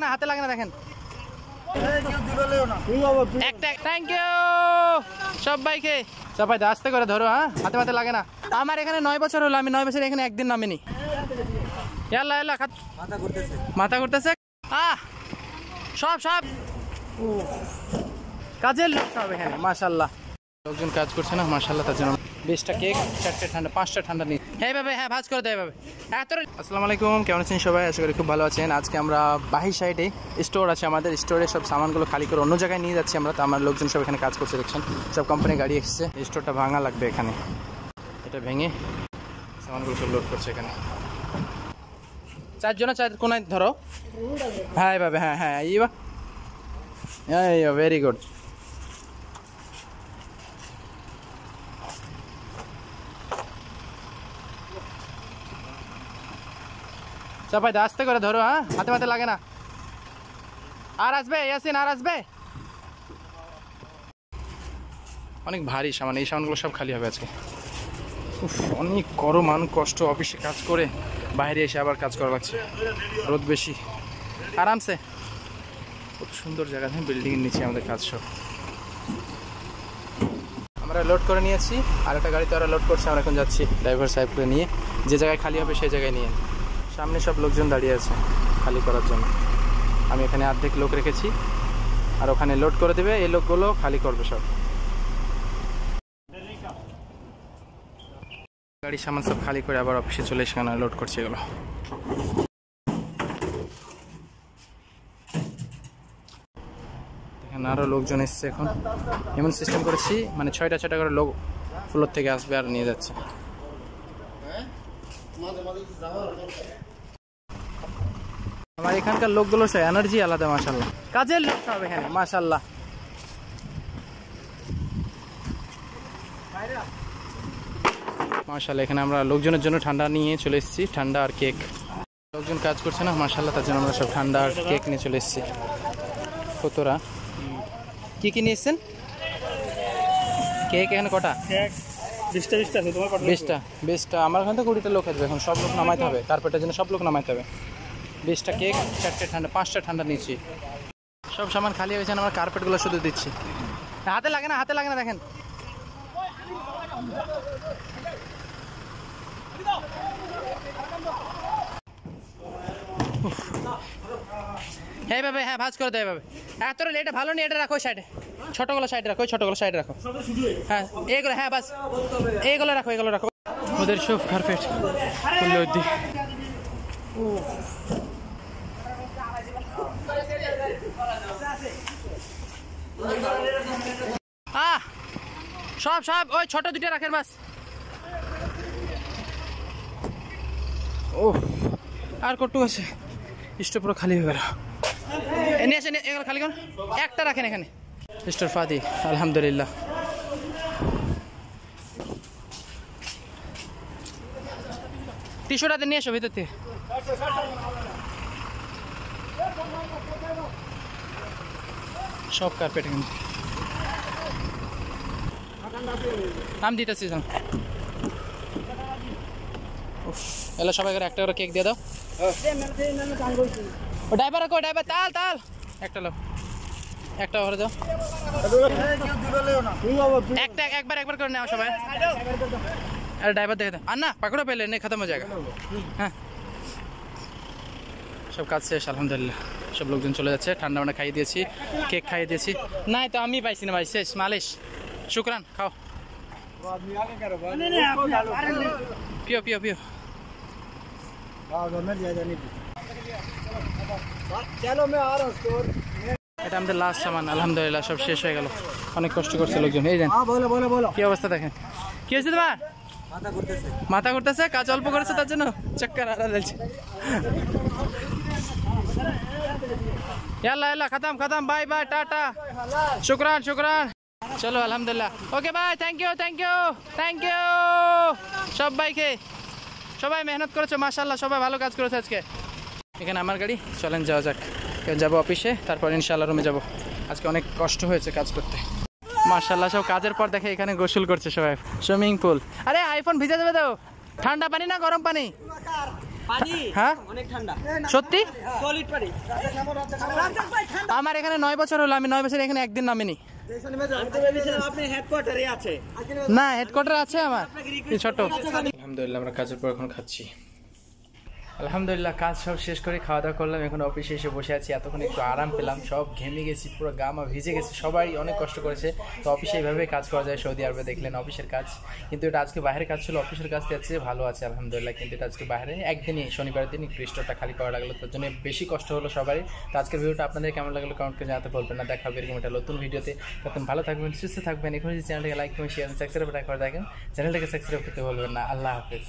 না, হাতে লাগে না, দেখেন একটা। থ্যাংক ইউ সবাইকে। সবাই আস্তে করে ধরো, হ্যাঁ, হাতে হাতে লাগে না। আমার এখানে 9 বছর হলো, আমি 9 বছর এখানে একদিন নামিনি। ইয়াল্লা ইয়াল্লা, মাথা ঘুরতেছে। সব সব কাজের লোক সব এখানে, মাশাআল্লাহ। লোকজন কাজ করছে না, মাশাআল্লাহ। তার জন্য 20টা কেক, 4টে ঠান্ডা, 5টা ঠান্ডা নিয়ে। হ্যাঁ ভাবে, হ্যাঁ, ভাজ করে দেয় ভাবে। আসসালামু আলাইকুম, কেমন আছেন সবাই? আশা করি খুব ভালো আছেন। আজকে আমরা বাহির সাইডে স্টোর আছে আমাদের, স্টোরে সব সামানগুলো খালি করে অন্য জায়গায় নিয়ে যাচ্ছি আমরা। তো আমার লোকজন সব এখানে কাজ করছে, দেখছেন সব কোম্পানি গাড়ি এসেছে। স্টোরটা ভাঙা লাগবে এখানে, এটা ভেঙে সামানগুলো সব লোড করছে এখানে। 4 জন, 4 কোনায় ধরো। হ্যাঁ ভাবে, হ্যাঁ হ্যাঁ, এইবা ভেরি গুড। সবাই আস্তে করে ধরো, হ্যাঁ, হাতে হাতে লাগে না। আর আসবে ইয়াসিন, আর আসবে। অনেক ভারী সামান, এই সামানগুলো সব খালি হবে আজকে। অনেক গরম, অনেক কষ্ট, অফিসে কাজ করে বাইরে এসে আবার কাজ করা লাগছে, রোদ বেশি। আরামসে, খুব সুন্দর জায়গা, বিল্ডিংয়ের নিচে আমাদের কাজ। সব আমরা লোড করে নিয়েছি, আর একটা গাড়িতে ওরা লোড করছে। আমরা এখন যাচ্ছি ড্রাইভার সাহেবকে নিয়ে, যে জায়গায় খালি হবে সেই জায়গায় নিয়ে। সামনে সব লোকজন দাঁড়িয়ে আছে খালি করার জন্য। আমি এখানে অর্ধেক লোক রেখেছি, আর ওখানে লোড করে দেবে, এই লোকগুলো খালি করবে সব। গাড়ির সামান সব খালি করে আবার অফিসে চলে এসে লোড করছে এগুলো। এখানে আরও লোকজন এসছে এখন। এমন সিস্টেম করেছি, মানে 6টা করে লোক ফ্লোর থেকে আসবে আর নিয়ে যাচ্ছে। আমার এখানকার লোকগুলো সব এনার্জি আলাদা, মাশাআল্লাহ। কাজের লোক সব এখানে, মাশাআল্লাহ। মাশাআল্লাহ, এখানে আমরা লোকজনের জন্য ঠান্ডা নিয়ে চলে এসেছি, ঠান্ডা আর কেক। লোকজন কাজ করছে না, মাশাআল্লাহ, তার জন্য আমরা সব ঠান্ডা আর কেক নিয়ে চলে এসেছি। কতরা কি কি নিয়ে এসছেন? কেক এখানে কটা? 20টা। আমার এখান থেকে 20টা লোক আসবে। এখন সব লোক নামাইতে হবে, তারপরটার জন্য সব লোক নামাইতে হবে। 20টা কেক, 4টে ঠান্ডা, 5টা ঠান্ডা নিয়েছি। সব সামান খালি হয়েছে, আমার কার্পেটগুলো শুধু দিচ্ছি। হাতে লাগে না, হাতে লাগে না, দেখেন। এইভাবে, হ্যাঁ, ভাজ করে দেয় এভাবে। এত এটা ভালো নেই, এটা রাখো সাইডে, ছোটগুলো সাইডে রাখো, ছোটগুলো সাইডে রাখো। হ্যাঁ, এইগুলো, হ্যাঁ, বাস এইগুলো রাখো, এগুলো রাখো। ওদের সব কার্পেট খুললে ওই দিই। সব সব ওই ছোট 2টা রাখেন, বাস। ও, আর কটু আছে, স্টোর পুরো খালি হয়ে গেল। এনে আসেন, এগুলো খালি করুন, একটা রাখেন এখানে। স্টোর ফাদি, আলহামদুলিল্লাহ। টিস্যুটাতে নিয়ে এসো ভিতর থেকে। সব কার্পেট এখানে নাম দিতেছি। এলো সবাই করে একটা করে কেক দিয়ে দাও। ও ড্রাইভার রাখো, ড্রাইভার, তাল তাল একটা লো, একটা ভরে দাও। একটা একবার করে নেওয়া সবাই। আরে ড্রাইভার দেখে দাও, আর না পাকড়ো পেলে নেই, খতম হয়ে যাবে। হ্যাঁ, সব কাজ শেষ, আলহামদুলিল্লাহ। সব লোকজন চলে যাচ্ছে, ঠান্ডা মান্ডা খাইয়ে দিয়েছি, কেক খাইয়ে দিয়েছি। নাই তো আমি পাইছি না ভাই, শেষ, মালিশ। শুক্রান, খাও। পিও পিও পিও। এটা আমাদের লাস্ট সামান, আলহামদুলিল্লাহ সব শেষ হয়ে গেল। অনেক কষ্ট করছে লোকজন। এই দেন কি অবস্থা, দেখেন কি হয়েছে তোমার? মাথা ঘুরতেছে, কাজ অল্প করেছে তার জন্য চক্কর আলাদা। ইয়াল্লা ইয়াল্লা, খতম খতম, বাই বাই, টাটা, শুক্রান শুক্রান। চলো, আলহামদুলিল্লাহ, okay bye, thank you thank you thank you সবাইকে। সবাই মেহনত করেছো, মাশাআল্লাহ, সবাই ভালো কাজ করেছে আজকে। এখানে আমার গাড়ি, চলেন যাওয়া যাক। যাবো অফিসে, তারপর ইনশাআল্লাহ রুমে যাবো। আজকে অনেক কষ্ট হয়েছে কাজ করতে, মাশাআল্লাহ। সব কাজের পর দেখে এখানে গোসল করছে সবাই, সুইমিং পুল। আরে আইফোন ভিজে যাবে তো। ঠান্ডা পানি না গরম পানি? হ্যাঁ অনেক ঠান্ডা সত্যি সলিড পানি আমার এখানে 9 বছর হলো, আমি 9 বছর এখানে একদিন নামিনি। আপনি হেডকোয়ার্টারে আছে না হেডকোয়ার্টার আছে আমার ছোট। আলহামদুলিল্লাহ আমরা কাজের পর এখন খাচ্ছি। আলহামদুলিল্লাহ কাজ সব শেষ করে খাওয়া দাওয়া করলাম, এখন অফিসে এসে বসে আছি। এতক্ষণ একটু আরাম পেলাম, সব ঘেমে গেছি, পুরো গামা ভিজে গেছে, সবাই অনেক কষ্ট করেছে। তো অফিসে এইভাবে কাজ করা যায় সৌদি আরবে, দেখলেন অফিসের কাজ। কিন্তু এটা আজকে বাইরের কাজ ছিল, অফিসের কাজ চেয়ে ভালো আছে আলহামদুলিল্লাহ। কিন্তু এটা আজকে বাইরে একদিনই, শনিবারের দিন একটু স্টোরটা খালি করা লাগলো, তার জন্য বেশি কষ্ট হলো সবারই। তো আজকের ভিডিওটা আপনাদের কেমন লাগলো কমেন্ট করে জানাতে বলবেন না। দেখা হবে এরকম একটা নতুন ভিডিওতে, তখন ভালো থাকবেন, সুস্থ থাকবেন। এখন যদি চ্যানেলটাকে লাইক করুন, শেয়ার সাবস্ক্রাইব করে দেখেন, চ্যানেলটাকে সাবস্ক্রাইব করতে বলবেন না। আল্লাহ হাফেজ।